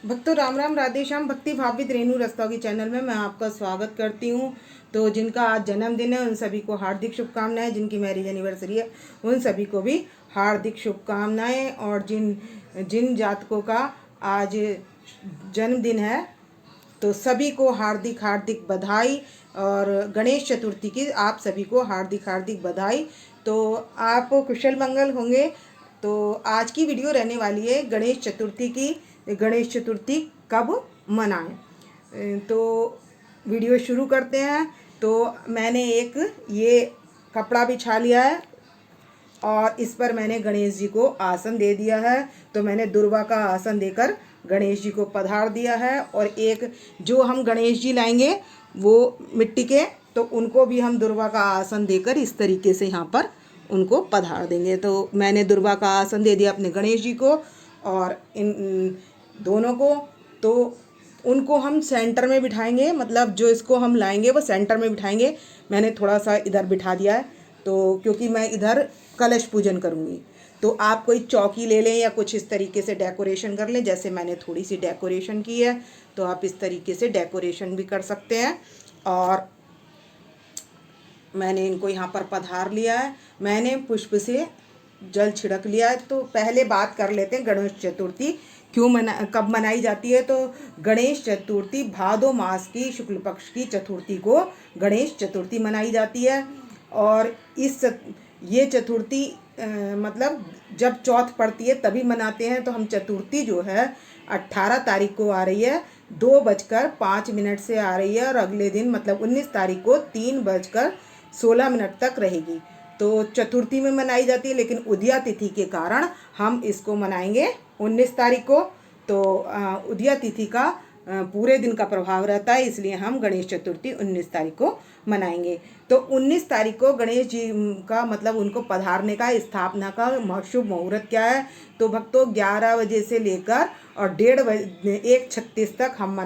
भक्तों राम राम, राधे श्याम। भक्ति भावित रेणु रस्तोगी चैनल में मैं आपका स्वागत करती हूँ। तो जिनका आज जन्मदिन है उन सभी को हार्दिक शुभकामनाएं, जिनकी मैरिज एनिवर्सरी है उन सभी को भी हार्दिक शुभकामनाएं। और जिन जिन जातकों का आज जन्मदिन है तो सभी को हार्दिक हार्दिक बधाई। और गणेश चतुर्थी की आप सभी को हार्दिक हार्दिक बधाई। तो आप कुशल मंगल होंगे। तो आज की वीडियो रहने वाली है गणेश चतुर्थी की। गणेश चतुर्थी कब मनाएं, तो वीडियो शुरू करते हैं। तो मैंने एक ये कपड़ा बिछा लिया है और इस पर मैंने गणेश जी को आसन दे दिया है। तो मैंने दुर्वा का आसन देकर गणेश जी को पधार दिया है। और एक जो हम गणेश जी लाएंगे वो मिट्टी के, तो उनको भी हम दुर्वा का आसन देकर इस तरीके से यहाँ पर उनको पधार देंगे। तो मैंने दुर्वा का आसन दे दिया अपने गणेश जी को और इन दोनों को। तो उनको हम सेंटर में बिठाएंगे, मतलब जो इसको हम लाएंगे वो सेंटर में बिठाएंगे। मैंने थोड़ा सा इधर बिठा दिया है तो क्योंकि मैं इधर कलश पूजन करूँगी। तो आप कोई चौकी ले लें या कुछ इस तरीके से डेकोरेशन कर लें। जैसे मैंने थोड़ी सी डेकोरेशन की है तो आप इस तरीके से डेकोरेशन भी कर सकते हैं। और मैंने इनको यहाँ पर पधार लिया है, मैंने पुष्प से जल छिड़क लिया है। तो पहले बात कर लेते हैं गणेश चतुर्थी कब मनाई जाती है। तो गणेश चतुर्थी भादो मास की शुक्ल पक्ष की चतुर्थी को गणेश चतुर्थी मनाई जाती है। और ये चतुर्थी मतलब जब चौथ पड़ती है तभी मनाते हैं। तो हम चतुर्थी जो है 18 तारीख को आ रही है, 2:05 से आ रही है। और अगले दिन मतलब 19 तारीख को 3:16 तक रहेगी। तो चतुर्थी में मनाई जाती है, लेकिन उदया तिथि के कारण हम इसको मनाएंगे 19 तारीख को। तो उदया तिथि का पूरे दिन का प्रभाव रहता है, इसलिए हम गणेश चतुर्थी 19 तारीख को मनाएंगे। तो 19 तारीख को गणेश जी का मतलब उनको पधारने का, स्थापना का शुभ मुहूर्त क्या है। तो भक्तों 11 बजे से लेकर और 1:36 तक हम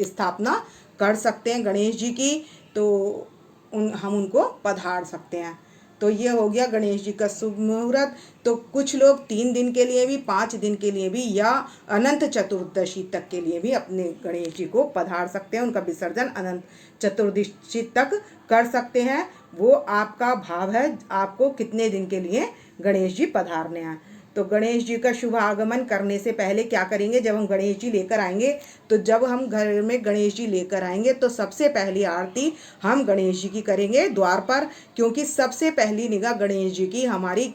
स्थापना कर सकते हैं गणेश जी की। तो हम उनको पधार सकते हैं। तो ये हो गया गणेश जी का शुभ मुहूर्त। तो कुछ लोग 3 दिन के लिए भी, 5 दिन के लिए भी या अनंत चतुर्दशी तक के लिए भी अपने गणेश जी को पधार सकते हैं। उनका विसर्जन अनंत चतुर्दशी तक कर सकते हैं। वो आपका भाव है, आपको कितने दिन के लिए गणेश जी पधारने हैं। तो गणेश जी का शुभ आगमन करने से पहले क्या करेंगे, जब हम गणेश जी लेकर आएंगे, तो जब हम घर में गणेश जी लेकर आएंगे तो सबसे पहली आरती हम गणेश जी की करेंगे द्वार पर। क्योंकि सबसे पहली निगाह गणेश जी की हमारी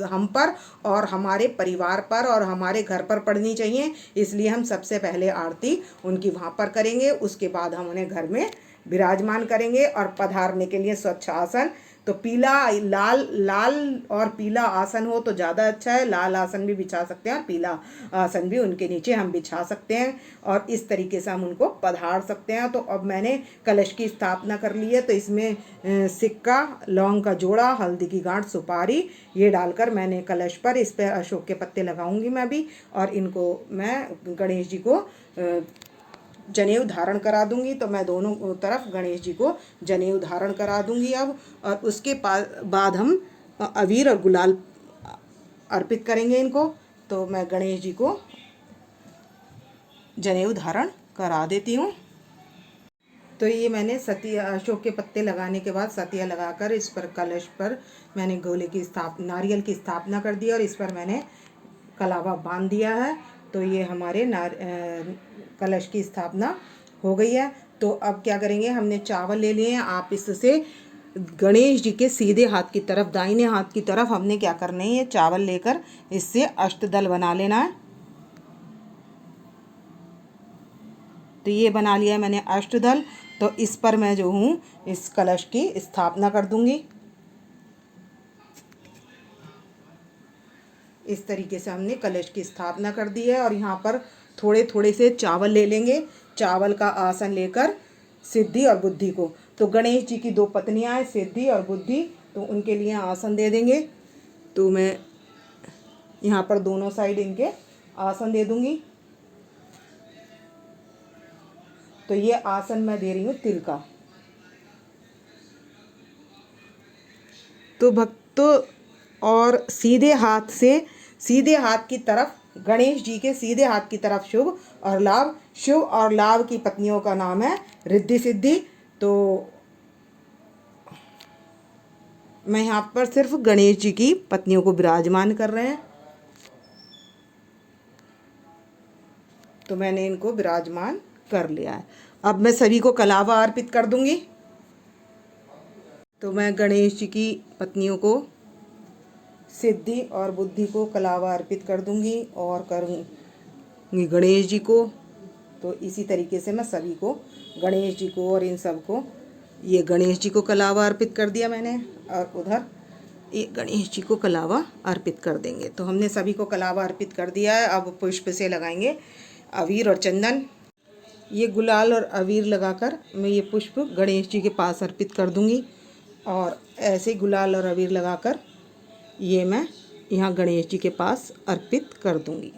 हम पर और हमारे परिवार पर और हमारे घर पर पड़नी चाहिए। इसलिए हम सबसे पहले आरती उनकी वहाँ पर करेंगे। उसके बाद हम उन्हें घर में विराजमान करेंगे। और पधारने के लिए स्वच्छ आसन, तो पीला लाल और पीला आसन हो तो ज़्यादा अच्छा है। लाल आसन भी बिछा सकते हैं और पीला आसन भी उनके नीचे हम बिछा सकते हैं। और इस तरीके से हम उनको पधार सकते हैं। तो अब मैंने कलश की स्थापना कर ली है। तो इसमें सिक्का, लौंग का जोड़ा, हल्दी की गांठ, सुपारी ये डालकर मैंने कलश पर, इस पर अशोक के पत्ते लगाऊंगी मैं भी। और इनको मैं गणेश जी को जनेऊ धारण करा दूंगी। तो मैं दोनों तरफ गणेश जी को जनेऊ धारण करा दूंगी अब। और उसके बाद हम अबीर और गुलाल अर्पित करेंगे इनको। तो मैं गणेश जी को जनेऊ धारण करा देती हूँ। तो ये मैंने सतिया, अशोक के पत्ते लगाने के बाद सतिया लगाकर इस पर कलश पर मैंने गोले की नारियल की स्थापना कर दी और इस पर मैंने कलावा बांध दिया है। तो ये हमारे कलश की स्थापना हो गई है। तो अब क्या करेंगे, हमने चावल ले लिए हैं। आप इससे गणेश जी के सीधे हाथ की तरफ, दाहिने हाथ की तरफ हमने क्या करना है, ये चावल लेकर इससे अष्टदल बना लेना है। तो ये बना लिया है मैंने अष्टदल। तो इस पर मैं जो हूँ इस कलश की स्थापना कर दूंगी। इस तरीके से हमने कलश की स्थापना कर दी है। और यहाँ पर थोड़े थोड़े से चावल ले लेंगे। चावल का आसन लेकर सिद्धि और बुद्धि को, तो गणेश जी की 2 पत्नियां हैं सिद्धि और बुद्धि, तो उनके लिए आसन दे देंगे। तो मैं यहाँ पर दोनों साइड इनके आसन दे दूंगी। तो ये आसन मैं दे रही हूँ तिल का। तो भक्तों और सीधे हाथ की तरफ गणेश जी के सीधे हाथ की तरफ शुभ और लाभ। शुभ और लाभ की पत्नियों का नाम है रिद्धि सिद्धि। तो मैं यहाँ पर सिर्फ गणेश जी की पत्नियों को विराजमान कर रहे हैं, तो मैंने इनको विराजमान कर लिया है। अब मैं सभी को कलावा अर्पित कर दूंगी। तो मैं गणेश जी की पत्नियों को सिद्धि और बुद्धि को कलावा अर्पित कर दूंगी और करूंगी गणेश जी को। तो इसी तरीके से मैं सभी को, गणेश जी को और इन सब को, ये गणेश जी को कलावा अर्पित कर दिया मैंने, और उधर ये गणेश जी को कलावा अर्पित कर देंगे। तो हमने सभी को कलावा अर्पित कर दिया है। अब पुष्प से लगाएंगे अबीर और चंदन। ये गुलाल और अबीर लगाकर मैं ये पुष्प गणेश जी के पास अर्पित कर दूंगी, और ऐसे ही गुलाल और अबीर लगाकर ये मैं यहाँ गणेश जी के पास अर्पित कर दूंगी।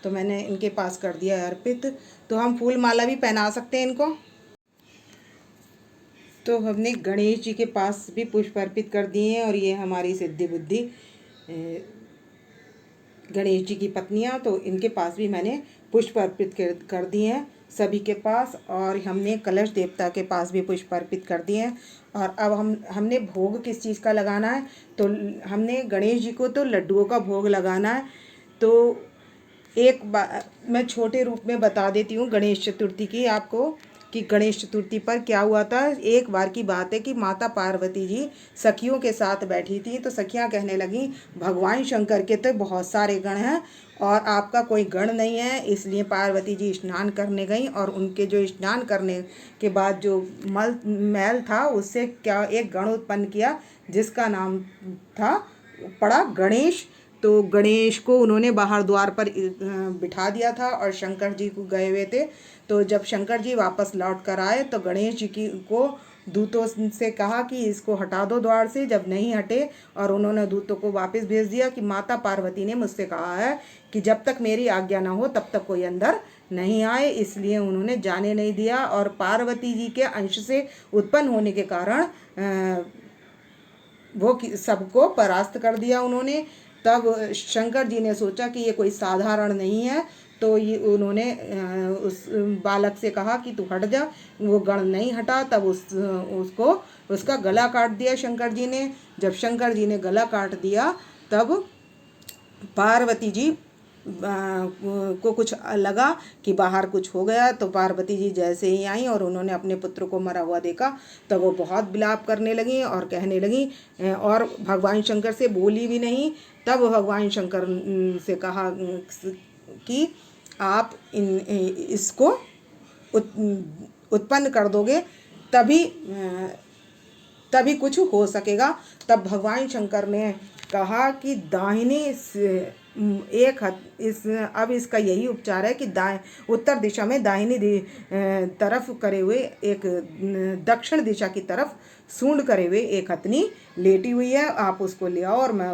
तो मैंने इनके पास कर दिया है अर्पित। तो हम फूल माला भी पहना सकते हैं इनको। तो हमने गणेश जी के पास भी पुष्प अर्पित कर दिए हैं, और ये हमारी सिद्धि बुद्धि गणेश जी की पत्नियां, तो इनके पास भी मैंने पुष्प अर्पित कर दिए हैं सभी के पास। और हमने कलश देवता के पास भी पुष्प अर्पित कर दिए हैं। और अब हमने भोग किस चीज़ का लगाना है, तो हमने गणेश जी को तो लड्डुओं का भोग लगाना है। तो एक बार मैं छोटे रूप में बता देती हूँ गणेश चतुर्थी की आपको, कि गणेश चतुर्थी पर क्या हुआ था। एक बार की बात है कि माता पार्वती जी सखियों के साथ बैठी थी, तो सखियां कहने लगीं भगवान शंकर के तो बहुत सारे गण हैं और आपका कोई गण नहीं है। इसलिए पार्वती जी स्नान करने गईं, और उनके जो स्नान करने के बाद जो मैल था उससे क्या एक गण उत्पन्न किया, जिसका नाम था पड़ा गणेश। तो गणेश को उन्होंने बाहर द्वार पर बिठा दिया था, और शंकर जी को गए हुए थे। तो जब शंकर जी वापस लौट कर आए तो गणेश जी को दूतों से कहा कि इसको हटा दो द्वार से। जब नहीं हटे, और उन्होंने दूतों को वापस भेज दिया कि माता पार्वती ने मुझसे कहा है कि जब तक मेरी आज्ञा ना हो तब तक कोई अंदर नहीं आए, इसलिए उन्होंने जाने नहीं दिया। और पार्वती जी के अंश से उत्पन्न होने के कारण वो सबको परास्त कर दिया उन्होंने। तब शंकर जी ने सोचा कि ये कोई साधारण नहीं है, तो ये उन्होंने उस बालक से कहा कि तू हट जा। वो गण नहीं हटा, तब उसको उसका गला काट दिया शंकर जी ने। जब शंकर जी ने गला काट दिया, तब पार्वती जी को कुछ लगा कि बाहर कुछ हो गया। तो पार्वती जी जैसे ही आई और उन्होंने अपने पुत्र को मरा हुआ देखा, तब वो बहुत विलाप करने लगी और कहने लगी, और भगवान शंकर से बोली भी नहीं। तब भगवान शंकर से कहा कि आप इसको उत्पन्न कर दोगे, तभी कुछ हो सकेगा। तब भगवान शंकर ने कहा कि दाहिने अब इसका यही उपचार है कि उत्तर दिशा में दाहिनी तरफ करे हुए एक दक्षिण दिशा की तरफ सूंड करे हुए एक हथनी लेटी हुई है, आप उसको ले आओ और मैं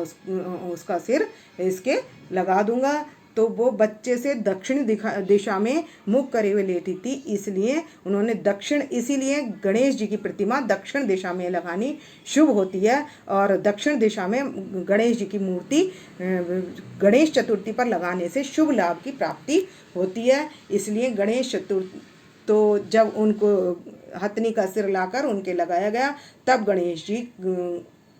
उसका सिर इसके लगा दूंगा। तो वो बच्चे से दक्षिण दिशा में मुख करे हुए लेटी थी, इसलिए उन्होंने इसीलिए गणेश जी की प्रतिमा दक्षिण दिशा में लगानी शुभ होती है। और दक्षिण दिशा में गणेश जी की मूर्ति गणेश चतुर्थी पर लगाने से शुभ लाभ की प्राप्ति होती है। इसलिए गणेश चतुर्थी, तो जब उनको हथनी का सिर लाकर उनके लगाया गया, तब गणेश जी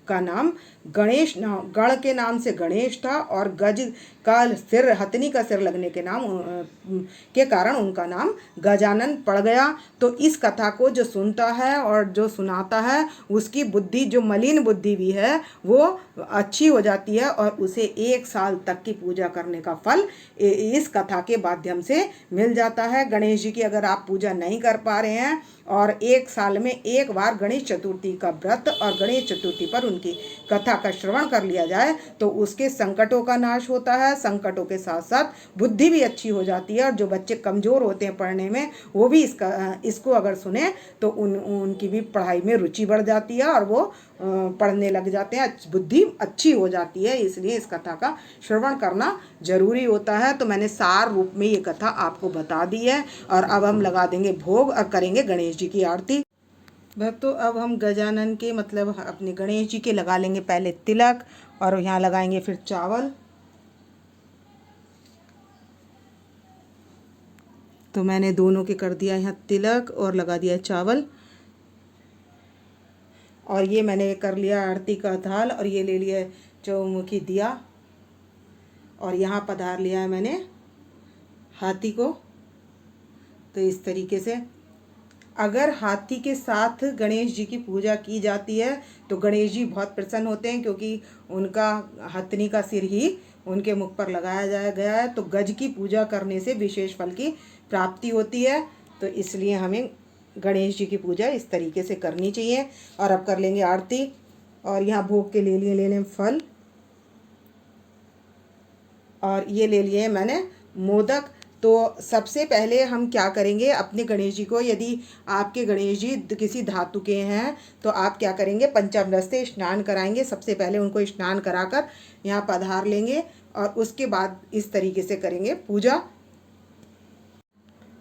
का नाम गणेश गण के नाम से गणेश था, और गज का सिर, हथनी का सिर लगने के कारण उनका नाम गजानन पड़ गया। तो इस कथा को जो सुनता है और जो सुनाता है, उसकी बुद्धि, जो मलिन बुद्धि भी है, वो अच्छी हो जाती है, और उसे 1 साल तक की पूजा करने का फल इस कथा के माध्यम से मिल जाता है। गणेश जी की अगर आप पूजा नहीं कर पा रहे हैं, और 1 साल में 1 बार गणेश चतुर्थी का व्रत और गणेश चतुर्थी पर उनकी कथा का श्रवण कर लिया जाए, तो उसके संकटों का नाश होता है। संकटों के साथ साथ बुद्धि भी अच्छी हो जाती है, और जो बच्चे कमज़ोर होते हैं पढ़ने में, वो भी इसको अगर सुने तो उनकी भी पढ़ाई में रुचि बढ़ जाती है, और वो पढ़ने लग जाते हैं, बुद्धि अच्छी हो जाती है। इसलिए इस कथा का श्रवण करना जरूरी होता है। तो मैंने सार रूप में ये कथा आपको बता दी है, और अब हम लगा देंगे भोग और करेंगे गणेश जी की आरती। तो अब हम गजानन के, मतलब अपने गणेश जी के लगा लेंगे पहले तिलक, और यहाँ लगाएंगे फिर चावल। तो मैंने दोनों के कर दिया यहाँ तिलक और लगा दिया चावल। और ये मैंने कर लिया आरती का थाल और ये ले लिया चौमुखी दिया और यहाँ पधार लिया है मैंने हाथी को। तो इस तरीके से अगर हाथी के साथ गणेश जी की पूजा की जाती है तो गणेश जी बहुत प्रसन्न होते हैं, क्योंकि उनका हथनी का सिर ही उनके मुख पर लगाया गया है। तो गज की पूजा करने से विशेष फल की प्राप्ति होती है। तो इसलिए हमें गणेश जी की पूजा इस तरीके से करनी चाहिए। और अब कर लेंगे आरती। और यहाँ भोग के ले लिए फल और ये ले लिए मैंने मोदक। तो सबसे पहले हम क्या करेंगे, अपने गणेश जी को, यदि आपके गणेश जी किसी धातु के हैं तो आप क्या करेंगे, पंचामृत से स्नान कराएंगे। सबसे पहले उनको स्नान कराकर यहाँ पधार लेंगे और उसके बाद इस तरीके से करेंगे पूजा।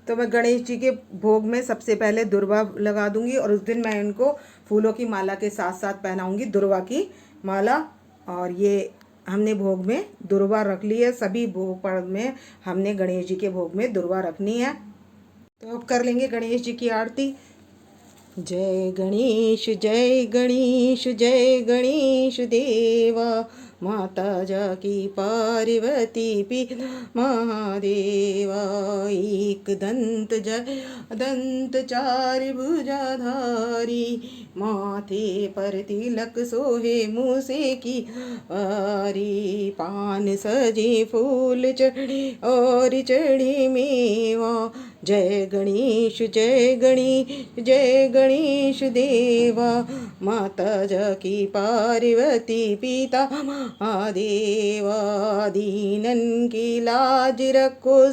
तो मैं गणेश जी के भोग में सबसे पहले दुर्वा लगा दूंगी और उस दिन मैं इनको फूलों की माला के साथ साथ पहनाऊंगी, दुर्वा की माला। और ये हमने भोग में दुर्वा रख ली है। सभी भोग पर्व में हमने गणेश जी के भोग में दुर्वा रखनी है। तो अब कर लेंगे गणेश जी की आरती। जय गणेश जय गणेश जय गणेश देवा, माता जाकी पार्वती पिता महादेवा। एक दंत जय दंत चार भुजाधारी, माथे पर तिलक सोहे मूसे की आरी। पान सजे फूल चढ़े और चढ़े मेवा, जय गणेश जय गणेश जय गणेश देवा, माता जाकी पार्वती पिता महादेवा। दीनन की लाज रखो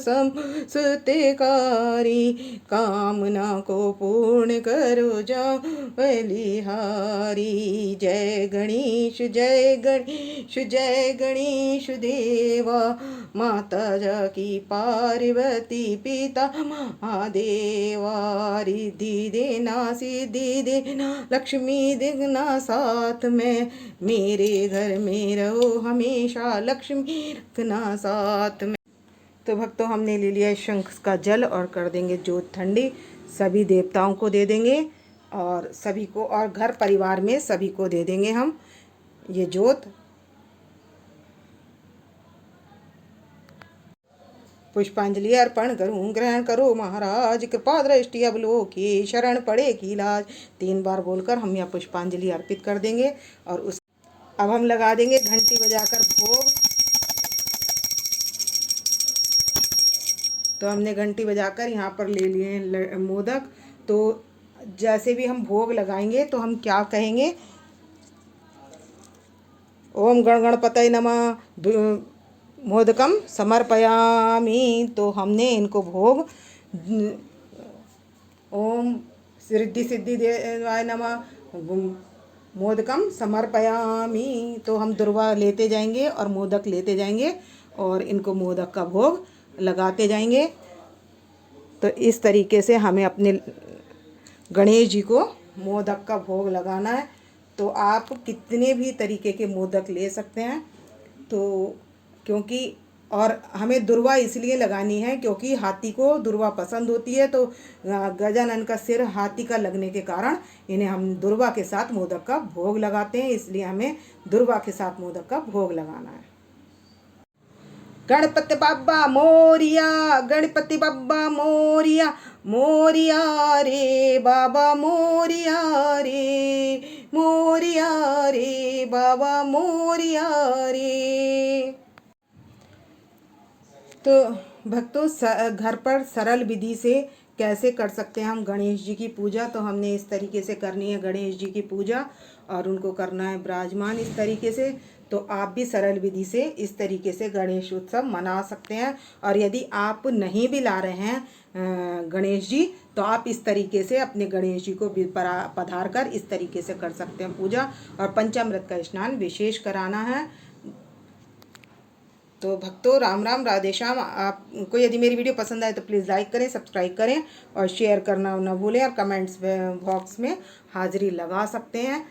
सत्कारी, कामना को पूर्ण करो जा बलिहारी। जय गणेश जय गणेश जय गणेश देवा, माता जाकी पार्वती पिता महादेवा। रिद्धि देना सिद्धि देना लक्ष्मी देना साथ में, मेरे घर में रहो हमेशा लक्ष्मी रखना साथ में। तो भक्तों हमने ले लिया शंख का जल और कर देंगे जोत ठंडी। सभी देवताओं को दे देंगे और सभी को, और घर परिवार में सभी को दे देंगे हम ये जोत। पुष्पांजलि अर्पण करूं, ग्रहण करो महाराज, कृपा दृष्टि अवलोकी, शरण पड़े की लाज। 3 बार बोलकर हम यहाँ पुष्पांजलि अर्पित कर देंगे। और उस अब हम लगा देंगे घंटी बजाकर भोग। तो हमने घंटी बजाकर यहाँ पर ले लिए मोदक। तो जैसे भी हम भोग लगाएंगे तो हम क्या कहेंगे, ओम गण गणपतये नमः मोदकम समर्पयामि। तो हमने इनको भोग ओम रिद्धि सिद्धि देवाय नमः मोदकम समर्पयामि। तो हम दुर्वा लेते जाएंगे और मोदक लेते जाएंगे और इनको मोदक का भोग लगाते जाएंगे। तो इस तरीके से हमें अपने गणेश जी को मोदक का भोग लगाना है। तो आप कितने भी तरीके के मोदक ले सकते हैं। तो क्योंकि और हमें दुर्वा इसलिए लगानी है क्योंकि हाथी को दुर्वा पसंद होती है। तो गजानन का सिर हाथी का लगने के कारण इन्हें हम दुर्वा के साथ मोदक का भोग लगाते हैं। इसलिए हमें दुर्वा के साथ मोदक का भोग लगाना है। गणपति बाबा मोरिया, गणपति बाबा मोरिया, मोरिया रे बाबा मोरिया रे, मोरिया रे बाबा मोरिया रे। तो भक्तों घर पर सरल विधि से कैसे कर सकते हैं हम गणेश जी की पूजा। तो हमने इस तरीके से करनी है गणेश जी की पूजा और उनको करना है विराजमान इस तरीके से। तो आप भी सरल विधि से इस तरीके से गणेश उत्सव मना सकते हैं। और यदि आप नहीं भी ला रहे हैं गणेश जी, तो आप इस तरीके से अपने गणेश जी को पधार कर इस तरीके से कर सकते हैं पूजा। और पंचामृत का स्नान विशेष कराना है। तो भक्तों राम राम राधे श्याम। आपको यदि मेरी वीडियो पसंद आए तो प्लीज़ लाइक करें, सब्सक्राइब करें और शेयर करना ना भूलें। और कमेंट्स बॉक्स में हाजिरी लगा सकते हैं।